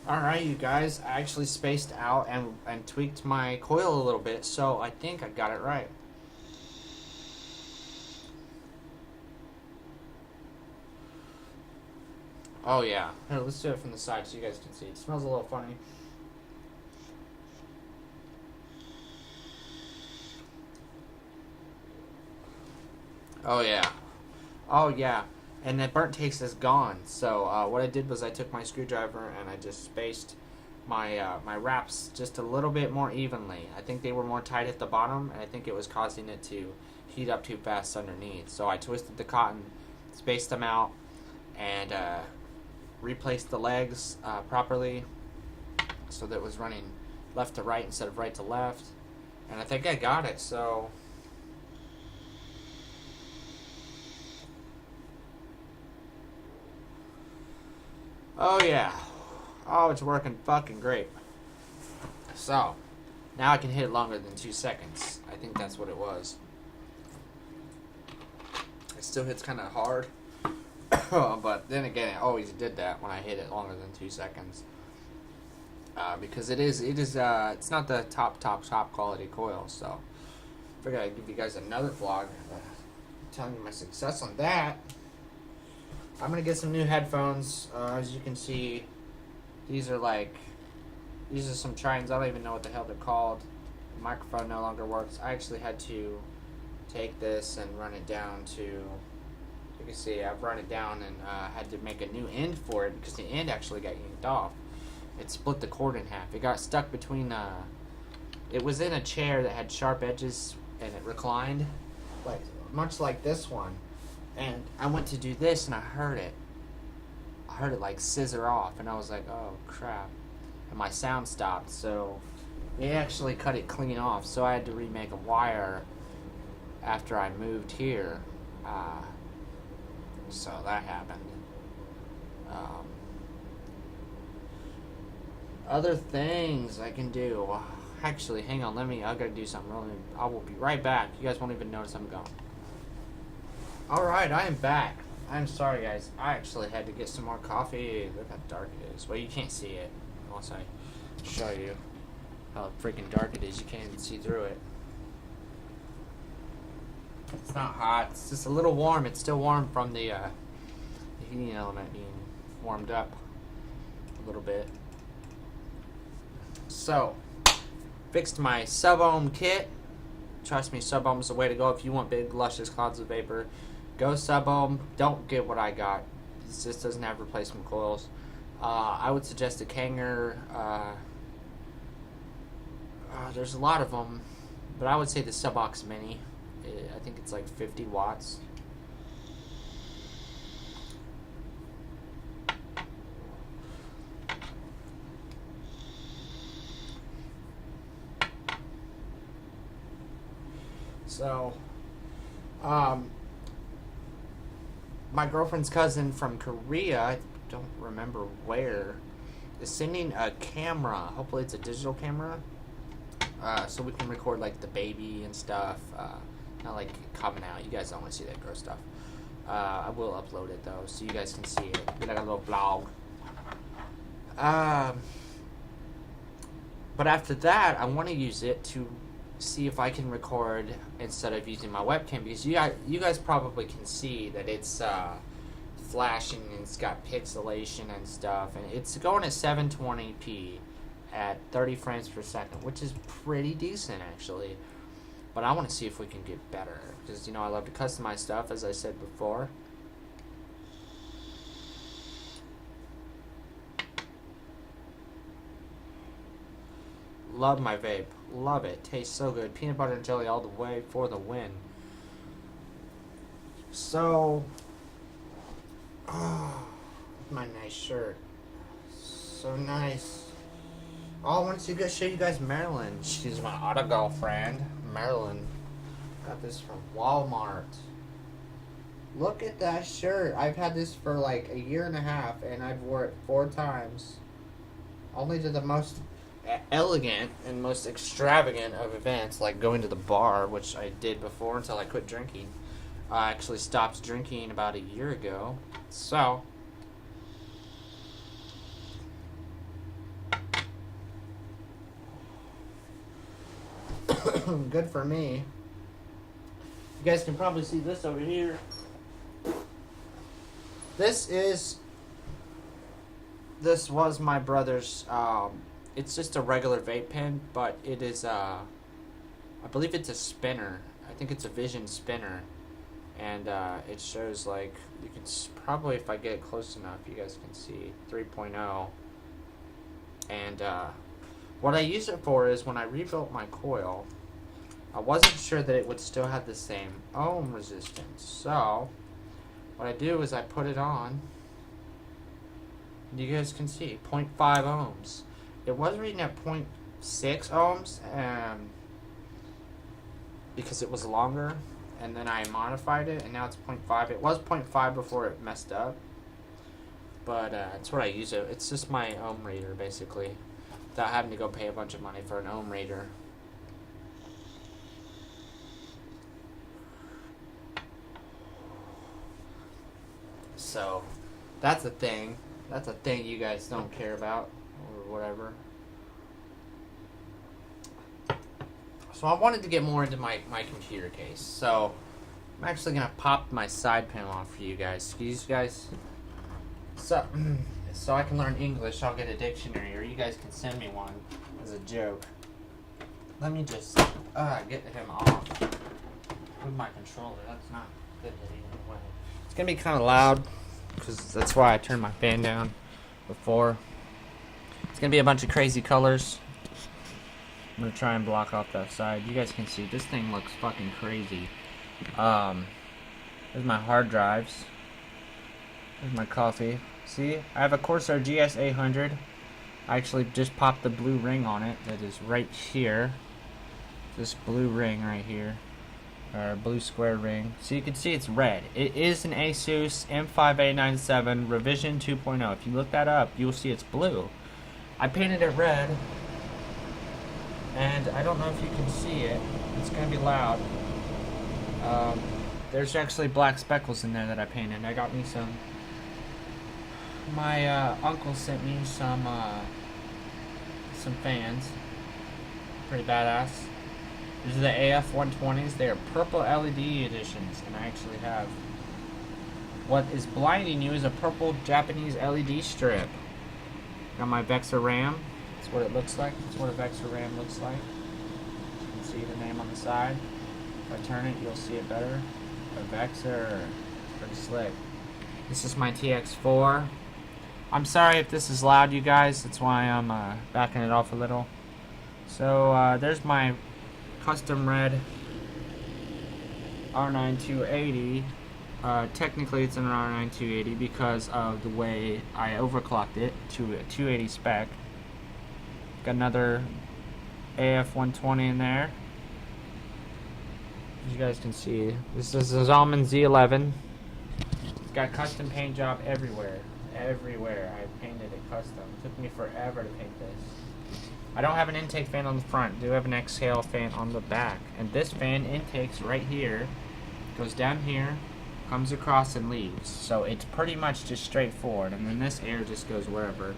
Alright, you guys, I actually spaced out and tweaked my coil a little bit, so I think I got it right. Oh yeah. Here, let's do it from the side so you guys can see. It smells a little funny. Oh yeah. Oh yeah. And the burnt taste is gone. So what I did was I took my screwdriver and I just spaced my wraps just a little bit more evenly. I think they were more tight at the bottom, and I think it was causing it to heat up too fast underneath. So I twisted the cotton, spaced them out, and replaced the legs properly so that it was running left to right instead of right to left. And I think I got it. So oh yeah. Oh, it's working fucking great. So, now I can hit it longer than 2 seconds. I think that's what it was. It still hits kind of hard. But then again, it always did that when I hit it longer than 2 seconds. Because it's not the top quality coil. So, I figured I'd give you guys another vlog telling you my success on that. I'm going to get some new headphones. As you can see, these are some Tritons. I don't even know what the hell they're called. The microphone no longer works. I actually had to take this and run it down to, you can see I've run it down and had to make a new end for it because the end actually got yanked off. It split the cord in half. It got stuck between, it was in a chair that had sharp edges and it reclined, like much like this one. And I went to do this and I heard it like scissor off, and I was like, oh crap. And my sound stopped, so they actually cut it clean off, so I had to remake a wire after I moved here. So that happened. Other things I can do. Actually, hang on, I gotta do something really. I will be right back. You guys won't even notice I'm gone. Alright, I am back. I'm sorry, guys. I actually had to get some more coffee. Look how dark it is. Well, you can't see it unless I show you how freaking dark it is. You can't even see through it. It's not hot. It's just a little warm. It's still warm from the heating element being warmed up a little bit. So, fixed my sub-ohm kit. Trust me, sub-ohm is the way to go if you want big, luscious clouds of vapor. Go sub-ohm. Don't get what I got. This just doesn't have replacement coils. I would suggest a Kanger. There's a lot of them, but I would say the Subox Mini. I think it's like 50 watts. So, my girlfriend's cousin from Korea, I don't remember where, is sending a camera. Hopefully it's a digital camera, so we can record like the baby and stuff. Not like coming out. You guys don't want to see that gross stuff. I will upload it though, so you guys can see it. Be like a little vlog. But after that, I want to use it to see if I can record instead of using my webcam, because you guys probably can see that it's flashing and it's got pixelation and stuff, and it's going at 720p at 30 frames per second, which is pretty decent actually. But I want to see if we can get better, because I love to customize stuff, as I said before. Love my vape. Love it. Tastes so good. Peanut butter and jelly all the way for the win. So, my nice shirt. So nice. Oh, I wanted to go show you guys Marilyn. She's my auto girlfriend. Marilyn. Got this from Walmart. Look at that shirt. I've had this for like a year and a half, and I've wore it 4 times. Only to the most elegant and most extravagant of events, like going to the bar, which I did before until I quit drinking. I actually stopped drinking about a year ago. So, Good for me. You guys can probably see this over here. This was my brother's, it's just a regular vape pen, but it is, I believe it's a spinner. I think it's a Vision spinner. And, it shows, like, you can probably, if I get it close enough, you guys can see 3.0. And, what I use it for is when I rebuilt my coil, I wasn't sure that it would still have the same ohm resistance. So, what I do is I put it on. You guys can see 0.5 ohms. It was reading at 0.6 ohms because it was longer, and then I modified it, and now it's 0.5. It was 0.5 before it messed up, but that's what I use it. It's just my ohm reader, basically, without having to go pay a bunch of money for an ohm reader. So, that's a thing. That's a thing you guys don't care about, or whatever. So I wanted to get more into my computer case. So, I'm actually going to pop my side panel off for you guys. Excuse guys. So I can learn English, I'll get a dictionary, or you guys can send me one as a joke. Let me just get him off with my controller. That's not good anyway. It's going to be kind of loud, because that's why I turned my fan down before. It's going to be a bunch of crazy colors. I'm going to try and block off that side. You guys can see, this thing looks fucking crazy. There's my hard drives. There's my coffee. See, I have a Corsair GS800. I actually just popped the blue ring on it that is right here. This blue ring right here. Or blue square ring. So you can see it's red. It is an Asus M5A97 revision 2.0. If you look that up, you'll see it's blue. I painted it red. And I don't know if you can see it. It's going to be loud. There's actually black speckles in there that I painted. I got me some. My uncle sent me some fans. Pretty badass. These are the AF120s. They are purple LED editions, and I actually have. What is blinding you is a purple Japanese LED strip. Got my Vexa RAM. That's what it looks like. That's what a Vexa RAM looks like. You can see the name on the side. If I turn it, you'll see it better. A Vexa, pretty slick. This is my TX4. I'm sorry if this is loud, you guys. That's why I'm backing it off a little. So there's my custom red R9280. Technically it's an R9280 because of the way I overclocked it to a 280 spec. Got another AF120 in there. As you guys can see, this is a Zalman Z11. It's got custom paint job everywhere. Everywhere. I painted it custom. It took me forever to paint this. I don't have an intake fan on the front. I do have an exhale fan on the back. And this fan intakes right here, goes down here, comes across and leaves. So it's pretty much just straightforward. And then this air just goes wherever.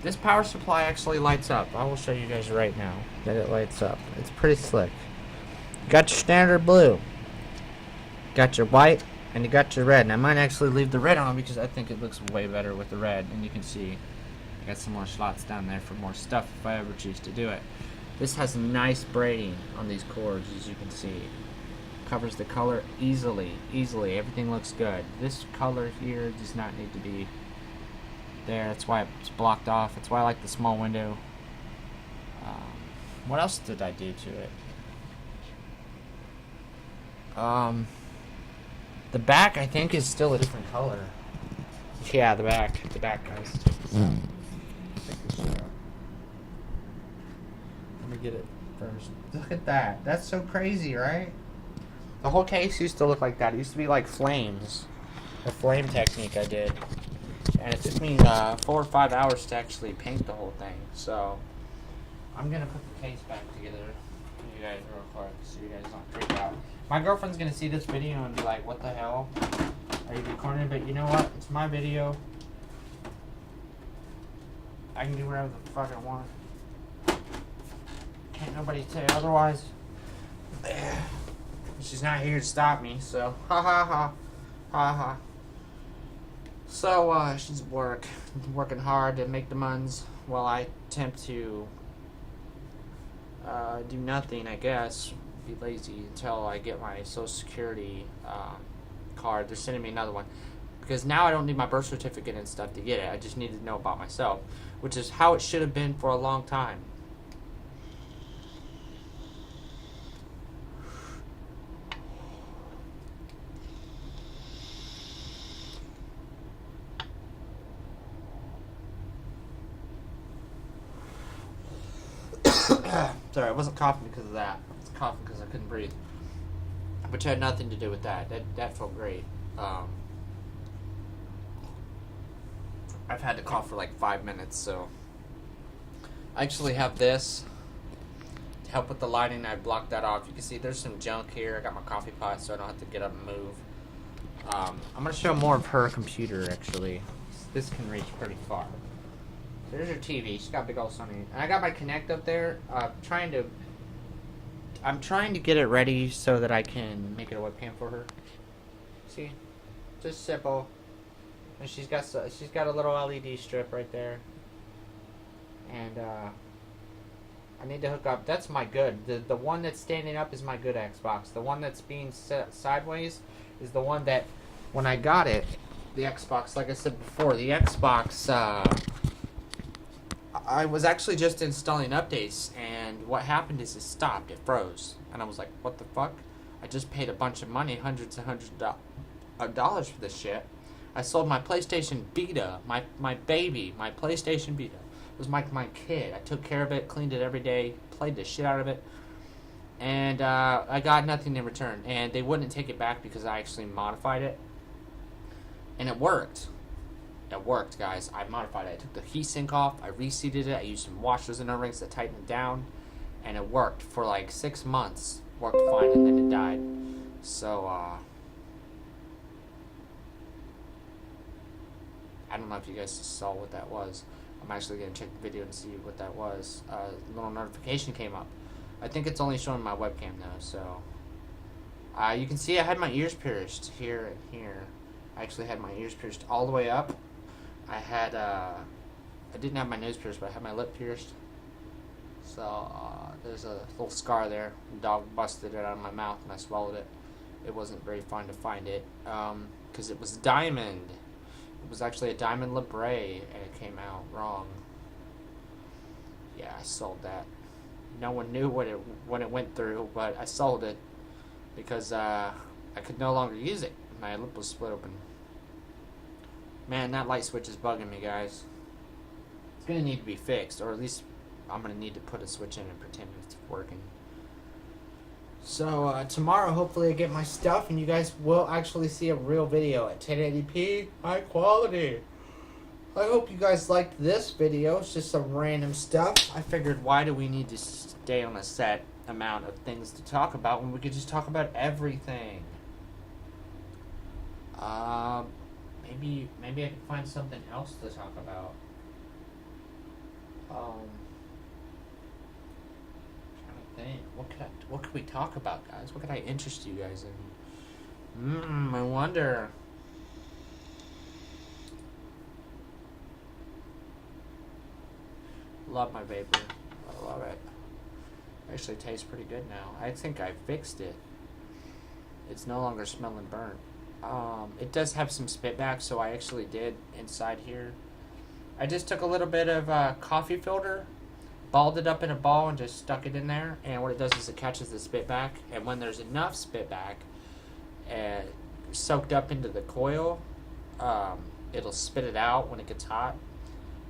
This power supply actually lights up. I will show you guys right now that it lights up. It's pretty slick. You got your standard blue. Got your white. And you got your red. And I might actually leave the red on because I think it looks way better with the red. And you can see I got some more slots down there for more stuff if I ever choose to do it. This has nice braiding on these cords, as you can see. Covers the color easily. Everything looks good. This color here does not need to be there. That's why it's blocked off. That's why I like the small window. What else did I do to it? The back, I think, is still a different color. Yeah, the back, guys. Let me get it first. Look at that. That's so crazy, right? The whole case used to look like that. It used to be like flames. The flame technique I did. And it took me 4 or 5 hours to actually paint the whole thing. So, I'm going to put the case back together for you guys real quick so you guys don't freak out. My girlfriend's going to see this video and be like, what the hell are you recording? But you know what? It's my video. I can do whatever the fuck I want. Can't nobody say otherwise. She's not here to stop me, so ha ha ha. Ha ha. So, she's working hard to make the munds while I attempt to do nothing, I guess. Be lazy until I get my Social Security card. They're sending me another one. Because now I don't need my birth certificate and stuff to get it. I just need to know about myself. Which is how it should have been for a long time. Sorry, I wasn't coughing because of that. I was coughing because I couldn't breathe. Which had nothing to do with that. That felt great. I've had to cough for like 5 minutes, so I actually have this to help with the lighting. I blocked that off. You can see there's some junk here. I got my coffee pot, so I don't have to get up and move. I'm going to show more of her computer, actually. This can reach pretty far. There's her TV. She's got big old Sony. And I got my Kinect up there. I'm trying to get it ready so that I can make it a webcam for her. See? Just simple. And she's got a little LED strip right there. And I need to hook up. That's my good. The one that's standing up is my good Xbox. The one that's being set sideways is the one that when I got it, the Xbox, like I said before, the Xbox I was actually just installing updates, and what happened is it stopped. It froze. And I was like, what the fuck? I just paid a bunch of money, hundreds and hundreds of dollars for this shit. I sold my PlayStation Vita, my baby, my PlayStation Vita. It was my kid. I took care of it, cleaned it every day, played the shit out of it. And I got nothing in return. And they wouldn't take it back because I actually modified it. And it worked. It worked, guys. I modified it. I took the heatsink off. I reseated it. I used some washers and O-rings to tighten it down. And it worked for like 6 months. Worked fine, and then it died. So, I don't know if you guys saw what that was. I'm actually going to check the video and see what that was. A little notification came up. I think it's only showing my webcam though, so. You can see I had my ears pierced here and here. I actually had my ears pierced all the way up. I had, I didn't have my nose pierced, but I had my lip pierced. So, there's a little scar there. The dog busted it out of my mouth and I swallowed it. It wasn't very fun to find it, because it was diamond. It was actually a diamond labret, and it came out wrong. Yeah, I sold that. No one knew what it went through, but I sold it because I could no longer use it. My lip was split open. Man, that light switch is bugging me, guys. It's gonna need to be fixed, or at least I'm gonna need to put a switch in and pretend it's working. So tomorrow, hopefully, I get my stuff, and you guys will actually see a real video at 1080p, high quality. I hope you guys liked this video. It's just some random stuff. I figured, why do we need to stay on a set amount of things to talk about when we could just talk about everything? Maybe I can find something else to talk about. Trying to think. What could we talk about, guys? What could I interest you guys in? I wonder. Love my vapor. I love it. Actually tastes pretty good now. I think I fixed it. It's no longer smelling burnt. It does have some spit back, so I actually did inside here. I just took a little bit of coffee filter, balled it up in a ball, and just stuck it in there. And what it does is it catches the spit back. And when there's enough spit back soaked up into the coil, it'll spit it out when it gets hot.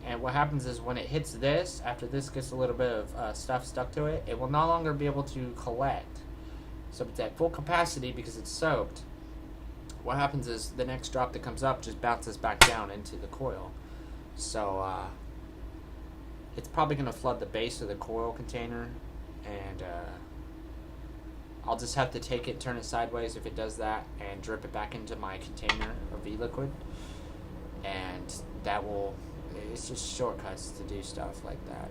And what happens is when it hits this, after this gets a little bit of stuff stuck to it, it will no longer be able to collect. So it's at full capacity because it's soaked. What happens is the next drop that comes up just bounces back down into the coil. So it's probably going to flood the base of the coil container, and I'll just have to take it, turn it sideways if it does that, and drip it back into my container of V-Liquid. And that will, it's just shortcuts to do stuff like that.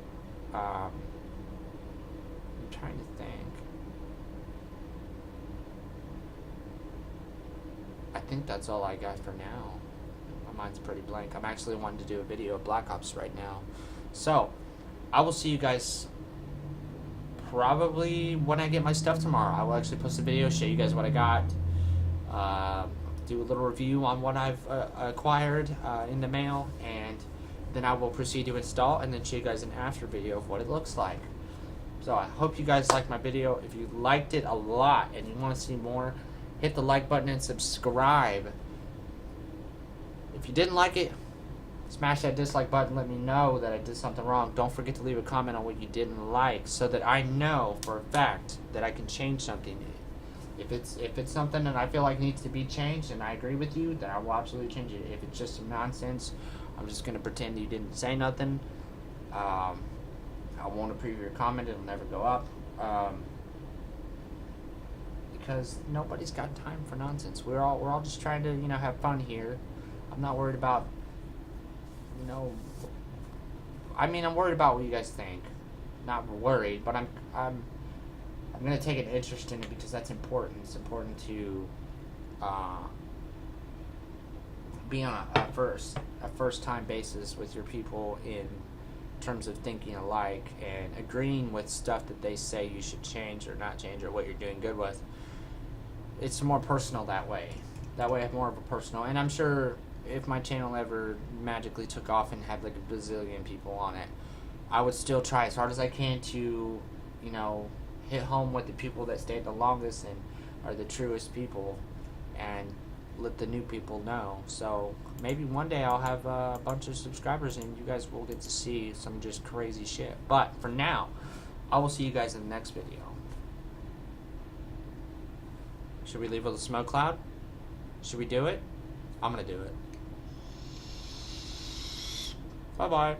trying to think. I think that's all I got for now. My mind's pretty blank. I'm actually wanting to do a video of Black Ops right now. So, I will see you guys probably when I get my stuff tomorrow. I will actually post a video, show you guys what I got, do a little review on what I've acquired in the mail, and then I will proceed to install and then show you guys an after video of what it looks like. So I hope you guys liked my video. If you liked it a lot and you want to see more, hit the like button and subscribe. If you didn't like it, smash that dislike button. Let me know that I did something wrong. Don't forget to leave a comment on what you didn't like so that I know for a fact that I can change something. If it's something that I feel like needs to be changed and I agree with you, then I will absolutely change it. If it's just some nonsense, I'm just going to pretend you didn't say nothing. I won't approve your comment. It'll never go up. Because nobody's got time for nonsense. We're all just trying to, have fun here. I'm not worried about, I'm worried about what you guys think. Not worried, but I'm gonna take an interest in it because that's important. It's important to be on a first time basis with your people in terms of thinking alike and agreeing with stuff that they say you should change or not change or what you're doing good with. It's more personal that way. That way I have more of a personal, and I'm sure if my channel ever magically took off and had like a bazillion people on it, I would still try as hard as I can to, hit home with the people that stayed the longest and are the truest people and let the new people know. So maybe one day I'll have a bunch of subscribers and you guys will get to see some just crazy shit. But for now, I will see you guys in the next video. Should we leave with a smoke cloud? Should we do it? I'm gonna do it. Bye-bye.